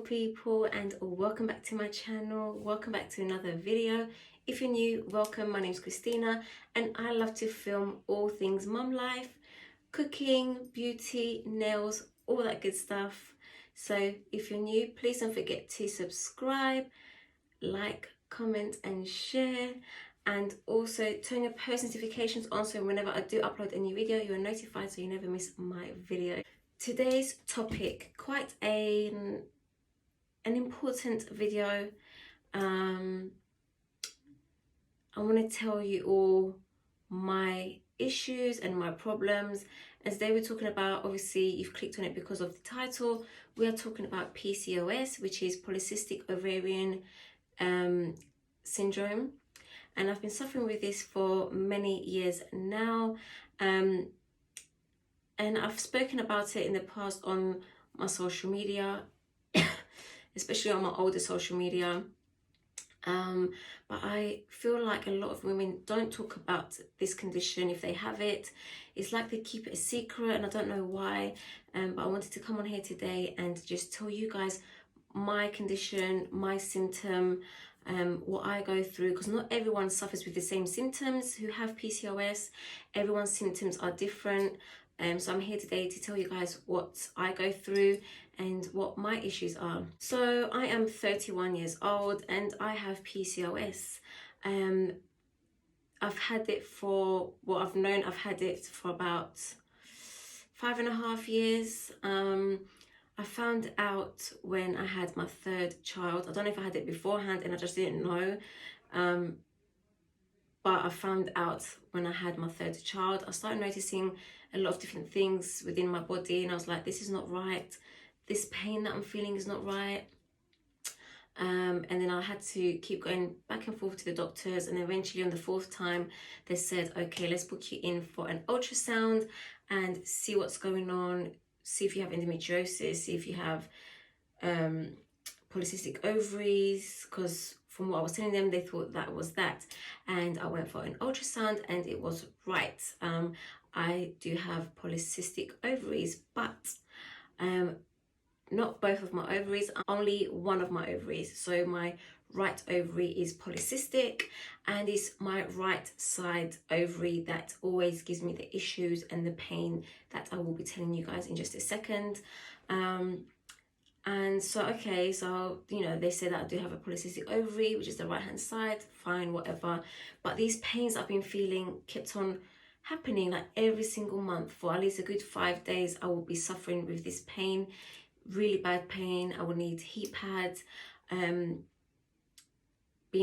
people, and welcome back to my channel. Welcome back to another video. If you're new, welcome. My name is Christina and I love to film all things mum life, cooking, beauty, nails, all that good stuff. So if you're new, please don't forget to subscribe, like, comment and share, and also turn your post notifications on so whenever I do upload a new video you are notified so you never miss my video. Today's topic, quite an important video. I want to tell you all my issues and my problems. As they were talking about, obviously you've clicked on it because of the title. We are talking about PCOS, which is polycystic ovarian syndrome, and I've been suffering with this for many years now. And I've spoken about it in the past on my social media, especially on my older social media. But I feel like a lot of women don't talk about this condition if they have it. It's like they keep it a secret, and I don't know why. But I wanted to come on here today and just tell you guys my condition, my symptom, what I go through, because not everyone suffers with the same symptoms who have PCOS. Everyone's symptoms are different. So I'm here today to tell you guys what I go through and what my issues are. So I am 31 years old and I have PCOS. I've had it for, I've had it for about 5.5 years. I found out when I had my third child. I don't know if I had it beforehand and I just didn't know. But I found out when I had my third child. I started noticing a lot of different things within my body, and I was like, this is not right. This pain that I'm feeling is not right. And then I had to keep going back and forth to the doctors, and eventually on the 4th time they said, okay, let's book you in for an ultrasound and see what's going on, see if you have endometriosis, see if you have polycystic ovaries, because from what I was telling them, they thought that was that. And I went for an ultrasound and it was right. I do have polycystic ovaries, but not both of my ovaries, only one of my ovaries. So my right ovary is polycystic, and it's my right side ovary that always gives me the issues and the pain that I will be telling you guys in just a second. And so, okay, so, you know, they say that I do have a polycystic ovary, which is the right hand side, fine, whatever. But these pains I've been feeling kept on happening like every single month. For at least a good 5 days I will be suffering with this pain, really bad pain. I will need heat pads. Being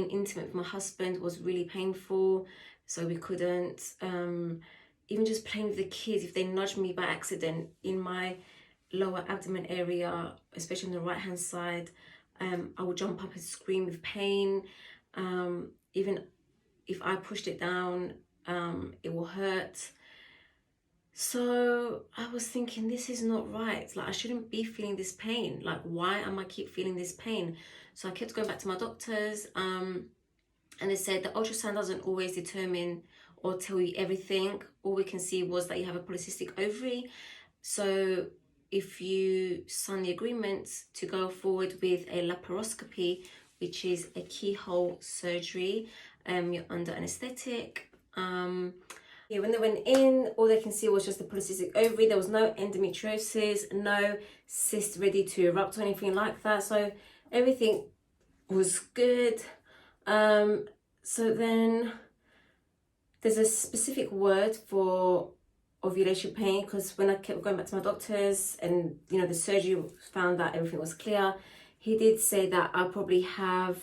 intimate with my husband was really painful, so we couldn't. Even just playing with the kids, if they nudge me by accident in my lower abdomen area, especially on the right hand side, I would jump up and scream with pain. Even if I pushed it down, it will hurt. So I was thinking, this is not right. Like, I shouldn't be feeling this pain. Like, why am I keep feeling this pain? So I kept going back to my doctors, and they said the ultrasound doesn't always determine or tell you everything. All we can see was that you have a polycystic ovary. So if you sign the agreement to go forward with a laparoscopy, which is a keyhole surgery, you're under anesthetic. Yeah, when they went in, all they can see was just the polycystic ovary. There was no endometriosis, no cyst ready to erupt or anything like that. So everything was good. So then there's a specific word for ovulation pain, because when I kept going back to my doctors and, you know, the surgery found that everything was clear, he did say that I'll probably have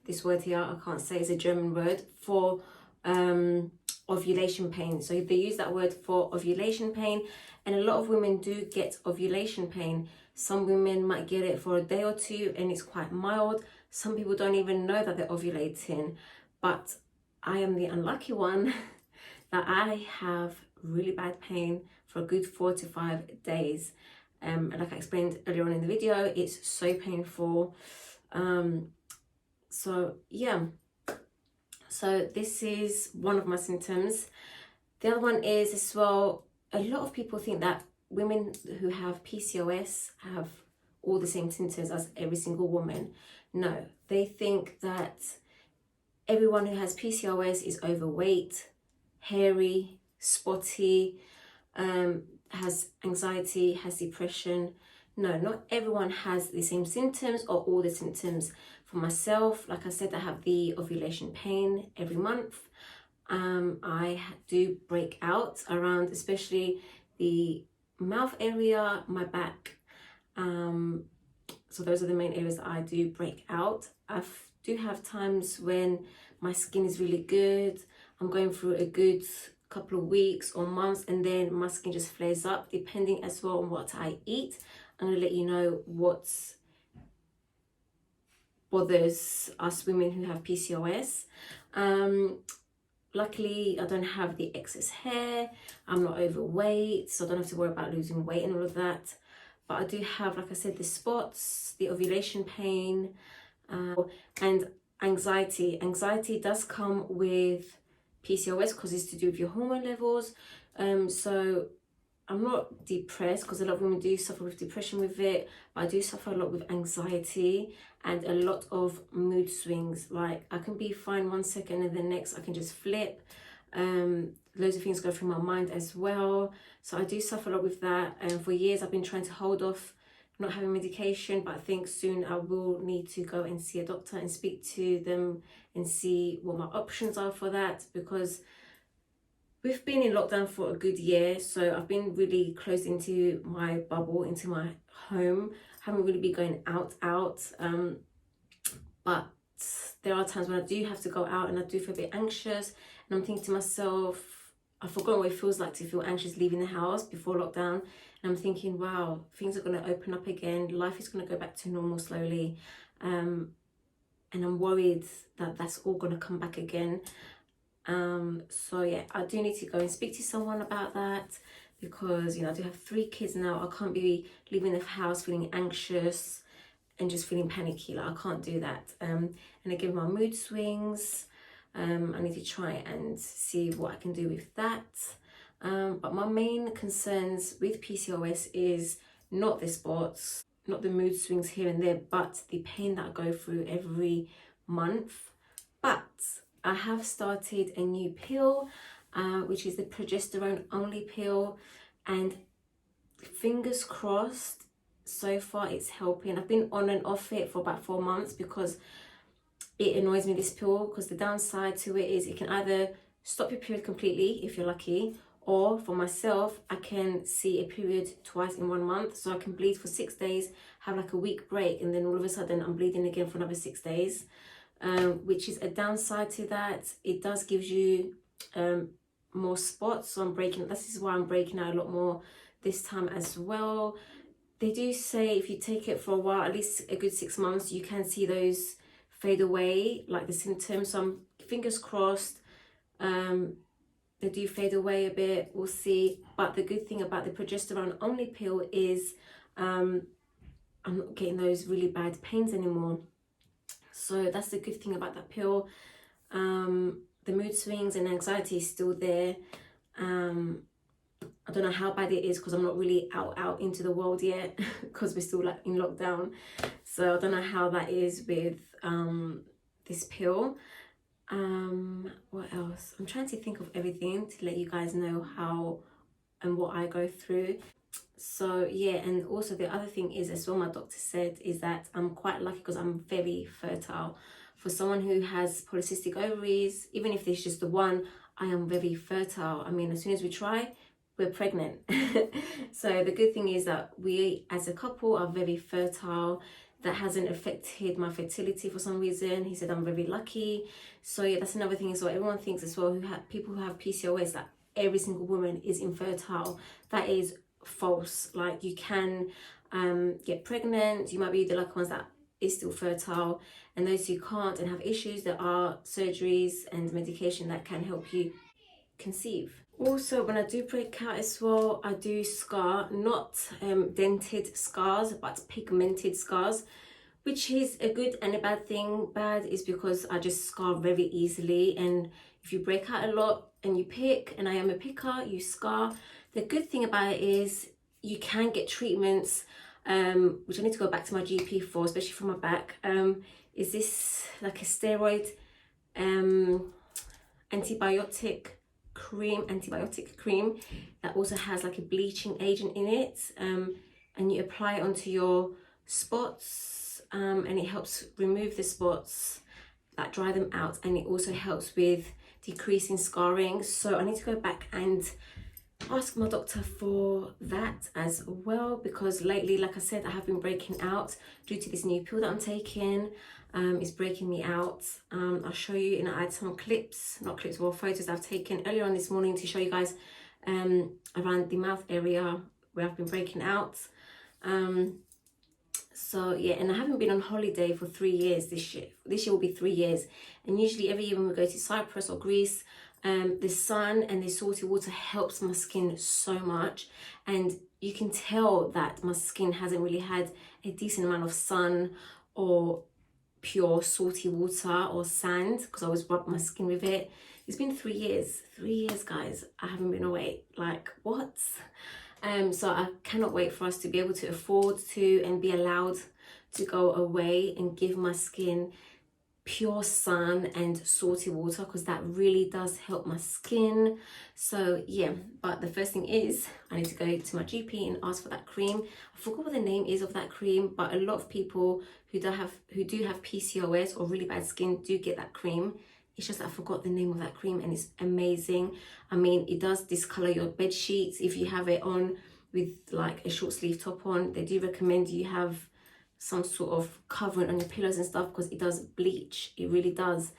this word here, I can't say, it's a German word, for ovulation pain. So they use that word for ovulation pain, and a lot of women do get ovulation pain. Some women might get it for a day or two and it's quite mild. Some people don't even know that they're ovulating, but I am the unlucky one that I have really bad pain for a good 4 to 5 days. And like I explained earlier on in the video, it's so painful. So yeah, so this is one of my symptoms. The other one is as well, a lot of people think that women who have PCOS have all the same symptoms as every single woman. No, they think that everyone who has PCOS is overweight, hairy, spotty, has anxiety, has depression. No, not everyone has the same symptoms or all the symptoms. For myself, like I said, I have the ovulation pain every month. I do break out around, especially the mouth area, my back. So those are the main areas that I do break out. I do have times when my skin is really good. I'm going through a good couple of weeks or months, and then my skin just flares up depending as well on what I eat. I'm going to let you know what bothers us women who have PCOS. Luckily, I don't have the excess hair. I'm not overweight, so I don't have to worry about losing weight and all of that. But I do have, like I said, the spots, the ovulation pain, and anxiety. Anxiety does come with PCOS because it's to do with your hormone levels. So I'm not depressed, because a lot of women do suffer with depression with it, but I do suffer a lot with anxiety and a lot of mood swings. Like, I can be fine one second and the next I can just flip. Loads of things go through my mind as well. So I do suffer a lot with that. And for years I've been trying to hold off not having medication, but I think soon I will need to go and see a doctor and speak to them and see what my options are for that, because we've been in lockdown for a good year, so I've been really closed into my bubble, into my home. I haven't really been going out. But there are times when I do have to go out and I do feel a bit anxious, and I'm thinking to myself, I've forgotten what it feels like to feel anxious leaving the house before lockdown. And I'm thinking, wow, things are going to open up again. Life is going to go back to normal slowly. And I'm worried that that's all going to come back again. So yeah, I do need to go and speak to someone about that, because, you know, I do have 3 kids now. I can't be leaving the house feeling anxious and just feeling panicky. Like, I can't do that. And again, my mood swings, I need to try and see what I can do with that. But my main concerns with PCOS is not the spots, not the mood swings here and there, but the pain that I go through every month. But I have started a new pill, which is the progesterone only pill, and fingers crossed, so far it's helping. I've been on and off it for about 4 months because it annoys me, this pill, because the downside to it is it can either stop your period completely if you're lucky, or for myself, I can see a period twice in 1 month. So I can bleed for 6 days, have like a week break, and then all of a sudden I'm bleeding again for another 6 days. Which is a downside to that. It does give you more spots, so this is why I'm breaking out a lot more this time as well. They do say if you take it for a while, at least a good 6 months, you can see those fade away, like the symptoms. So I'm fingers crossed they do fade away a bit, we'll see. But the good thing about the progesterone only pill is I'm not getting those really bad pains anymore. So that's the good thing about that pill. The mood swings and anxiety is still there. I don't know how bad it is, because I'm not really out into the world yet, because we're still like in lockdown. So I don't know how that is with this pill. What else? I'm trying to think of everything to let you guys know how and what I go through. So yeah, and also the other thing is as well, my doctor said, is that I'm quite lucky because I'm very fertile. For someone who has polycystic ovaries, even if there's just the one, I am very fertile. I mean, as soon as we try, we're pregnant. So the good thing is that we as a couple are very fertile. That hasn't affected my fertility for some reason. He said I'm very lucky. So yeah, that's another thing as well. Everyone thinks as well, people who have PCOS, that every single woman is infertile. That is false. Like, you can get pregnant, you might be the lucky ones that is still fertile, and those who can't and have issues, there are surgeries and medication that can help you conceive. Also, when I do break out as well, I do scar, not dented scars, but pigmented scars, which is a good and a bad thing. Bad is because I just scar very easily, and if you break out a lot and you pick, and I am a picker, you scar. The good thing about it is you can get treatments which I need to go back to my GP for, especially for my back. Is this like a steroid antibiotic cream that also has like a bleaching agent in it, and you apply it onto your spots, and it helps remove the spots, that dry them out, and it also helps with decreasing scarring. So I need to go back and ask my doctor for that as well, because lately, like I said, I have been breaking out due to this new pill that I'm taking. It's breaking me out. I'll show you, and I had some clips, not clips, well, photos I've taken earlier on this morning to show you guys around the mouth area where I've been breaking out. So yeah, and I haven't been on holiday for 3 years this year. This year will be 3 years, and usually every year when we go to Cyprus or Greece, the sun and the salty water helps my skin so much, and you can tell that my skin hasn't really had a decent amount of sun or pure salty water or sand, because I always rub my skin with it. It's been 3 years, guys. I haven't been away. Like, what? So I cannot wait for us to be able to afford to and be allowed to go away and give my skin pure sun and salty water, because that really does help my skin. So yeah, but the first thing is I need to go to my GP and ask for that cream. I forgot what the name is of that cream, but a lot of people who do have PCOS or really bad skin do get that cream. It's just I forgot the name of that cream, and it's amazing. I mean, it does discolor your bed sheets if you have it on with like a short sleeve top on. They do recommend you have some sort of covering on your pillows and stuff, because it does bleach. It really does.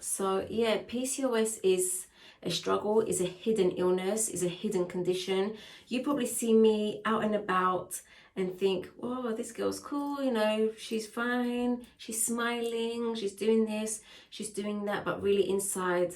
So yeah, PCOS is a struggle, is a hidden illness, is a hidden condition. You probably see me out and about and think, oh, this girl's cool, you know, she's fine, she's smiling, she's doing this, she's doing that, but really inside,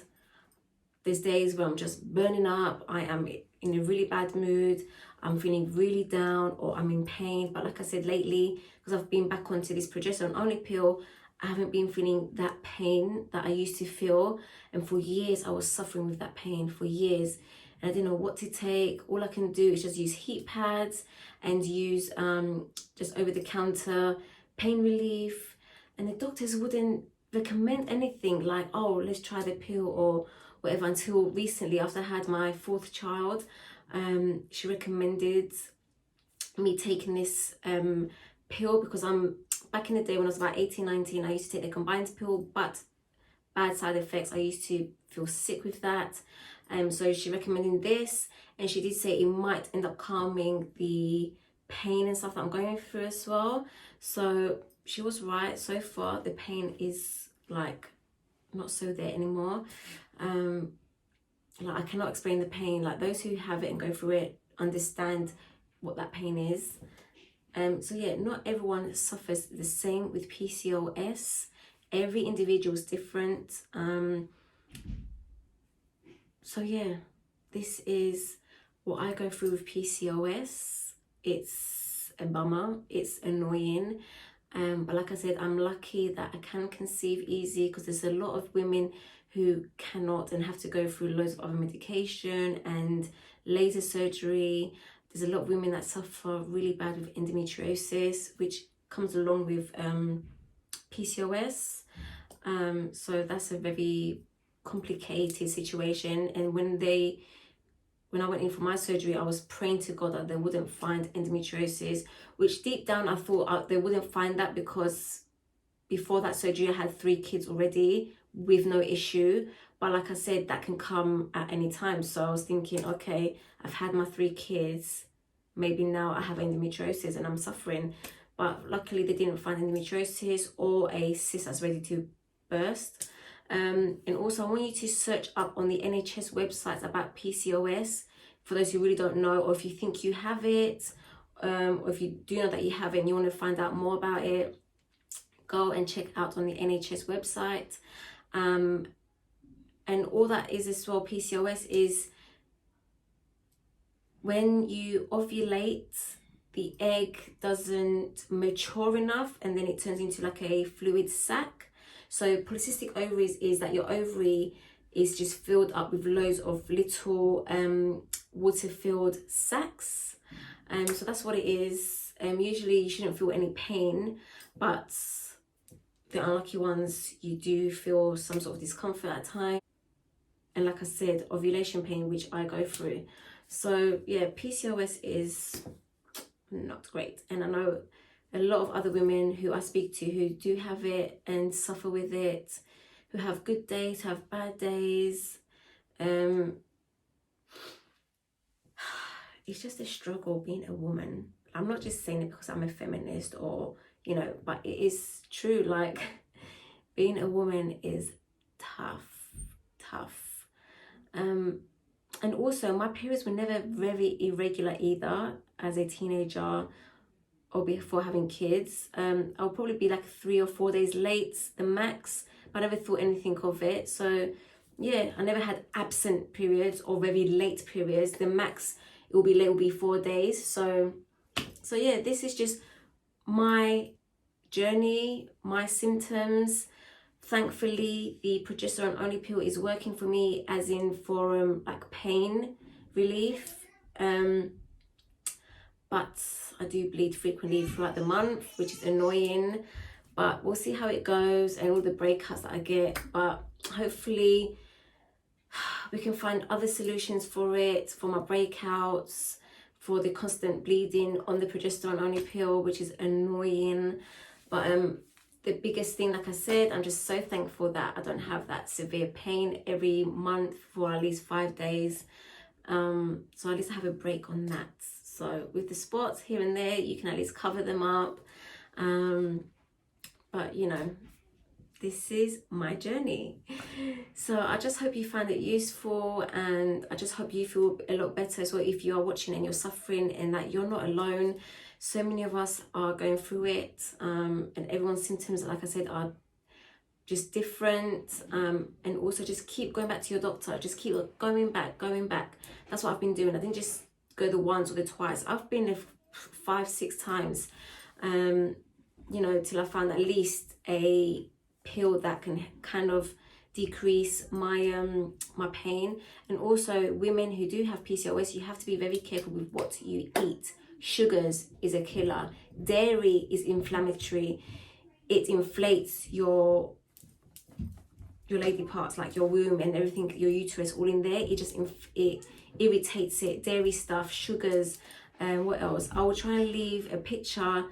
there's days where I'm just burning up. I am in a really bad mood, I'm feeling really down, or I'm in pain. But like I said, lately, because I've been back onto this progesterone only pill, I haven't been feeling that pain that I used to feel. And for years, I was suffering with that pain for years. And I didn't know what to take. All I can do is just use heat pads and use just over-the-counter pain relief. And the doctors wouldn't recommend anything like, oh, let's try the pill or whatever, until recently, after I had my 4th child. She recommended me taking this pill, because back in the day when I was about 18, 19, I used to take the combined pill, but bad side effects. I used to feel sick with that. So she recommended this, and she did say it might end up calming the pain and stuff that I'm going through as well. So she was right. So far, the pain is like not so there anymore. Like, I cannot explain the pain. Like, those who have it and go through it understand what that pain is. So yeah, not everyone suffers the same with PCOS. Every individual is different. So yeah, this is what I go through with PCOS. It's a bummer, it's annoying. But like I said, I'm lucky that I can conceive easy, because there's a lot of women who cannot and have to go through loads of other medication and laser surgery. There's a lot of women that suffer really bad with endometriosis, which comes along with PCOS. So that's a very complicated situation. And when I went in for my surgery, I was praying to God that they wouldn't find endometriosis, which deep down I thought they wouldn't find that, because before that surgery I had 3 kids already with no issue. But like I said, that can come at any time. So I was thinking, okay, I've had my 3 kids, maybe now I have endometriosis and I'm suffering. But luckily they didn't find endometriosis or a cyst that's ready to burst. And also I want you to search up on the NHS websites about PCOS, for those who really don't know, or if you think you have it, or if you do know that you have it and you want to find out more about it, go and check out on the NHS website. And all that is as well, PCOS is when you ovulate, the egg doesn't mature enough, and then it turns into like a fluid sac. So polycystic ovaries is that your ovary is just filled up with loads of little water-filled sacs. So that's what it is. Usually you shouldn't feel any pain, but the unlucky ones, you do feel some sort of discomfort at times. And like I said, ovulation pain, which I go through. So yeah, PCOS is not great. And I know a lot of other women who I speak to who do have it and suffer with it, who have good days, who have bad days. It's just a struggle being a woman. I'm not just saying it because I'm a feminist or, you know, but it is true. Like, being a woman is tough. And also my periods were never very irregular either as a teenager or before having kids. I'll probably be like 3 or 4 days late, the max, but I never thought anything of it. So yeah, I never had absent periods or very late periods. The max it will be late will be 4 days. So yeah, this is just my journey, my symptoms. Thankfully, the progesterone only pill is working for me, as in for like pain relief. But I do bleed frequently throughout the month, which is annoying. But we'll see how it goes and all the breakouts that I get. But hopefully we can find other solutions for it, for my breakouts, for the constant bleeding on the progesterone only pill, which is annoying. But the biggest thing, like I said, I'm just so thankful that I don't have that severe pain every month for at least 5 days. So at least I have a break on that. So with the spots here and there, you can at least cover them up. But you know, this is my journey. So I just hope you find it useful, and I just hope you feel a lot better as well if you are watching and you're suffering, and that you're not alone. So many of us are going through it, and everyone's symptoms, like I said, are just different. And also just keep going back to your doctor. Just keep going back. That's what I've been doing. I didn't just go the once or the twice. I've been there 5-6 times, you know, till I found at least a pill that can kind of decrease my my pain. And also, women who do have PCOS, you have to be very careful with what you eat. Sugars is a killer. Dairy is inflammatory. It inflates your lady parts, like your womb and everything, your uterus, all in there. It just it irritates it. Dairy stuff, sugars, and what else? I will try and leave a picture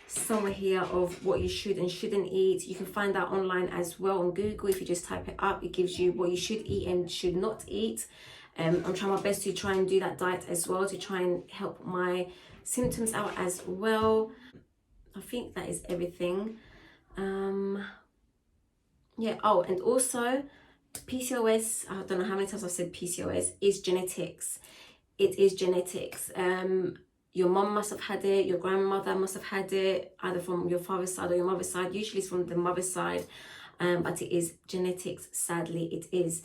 somewhere here of what you should and shouldn't eat. You can find that online as well on Google. If you just type it up, it gives you what you should eat and should not eat. I'm trying my best to try and do that diet as well, to try and help my symptoms out as well. I think that is everything. Yeah. Oh, and also PCOS, I don't know how many times I've said PCOS, is genetics. It is genetics. Your mom must have had it, your grandmother must have had it, either from your father's side or your mother's side. Usually it's from the mother's side, but it is genetics, sadly it is.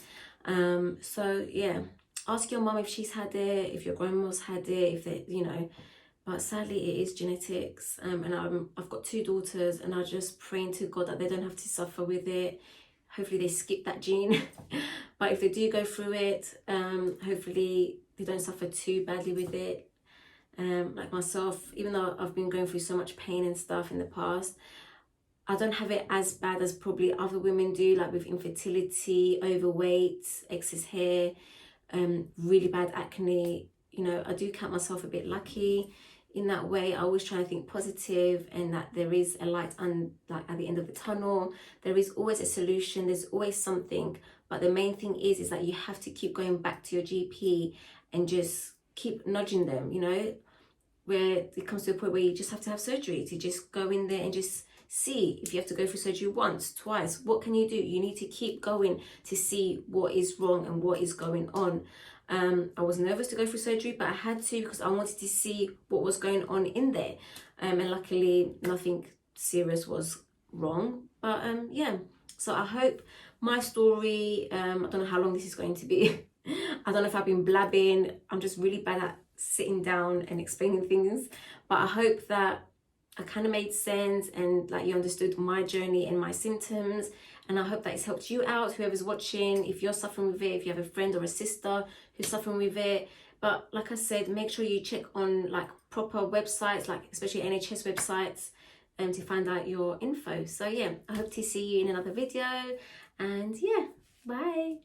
So yeah, ask your mom if she's had it, if your grandma's had it, if they, you know, but sadly it is genetics. And I've got 2 daughters, and I'm just praying to God that they don't have to suffer with it. Hopefully they skip that gene. But if they do go through it, hopefully they don't suffer too badly with it. Like myself, even though I've been going through so much pain and stuff in the past, I don't have it as bad as probably other women do, like with infertility, overweight, excess hair, really bad acne. You know, I do count myself a bit lucky in that way. I always try to think positive, and that there is a light like at the end of the tunnel. There is always a solution. There's always something. But the main thing is that you have to keep going back to your GP and just keep nudging them, you know, where it comes to a point where you just have to have surgery, to just go in there and just see if you have to go through surgery once, twice. What can you do? You need to keep going to see what is wrong and what is going on. I was nervous to go through surgery, but I had to because I wanted to see what was going on in there. And luckily nothing serious was wrong. But yeah, so I hope my story, I don't know how long this is going to be. I don't know if I've been blabbing. I'm just really bad at sitting down and explaining things. But I hope that I kind of made sense, and like you understood my journey and my symptoms. And I hope that it's helped you out, whoever's watching. If you're suffering with it, if you have a friend or a sister who's suffering with it, But like I said, make sure you check on like proper websites, like especially NHS websites, to find out your info. So yeah, I hope to see you in another video, and yeah, bye.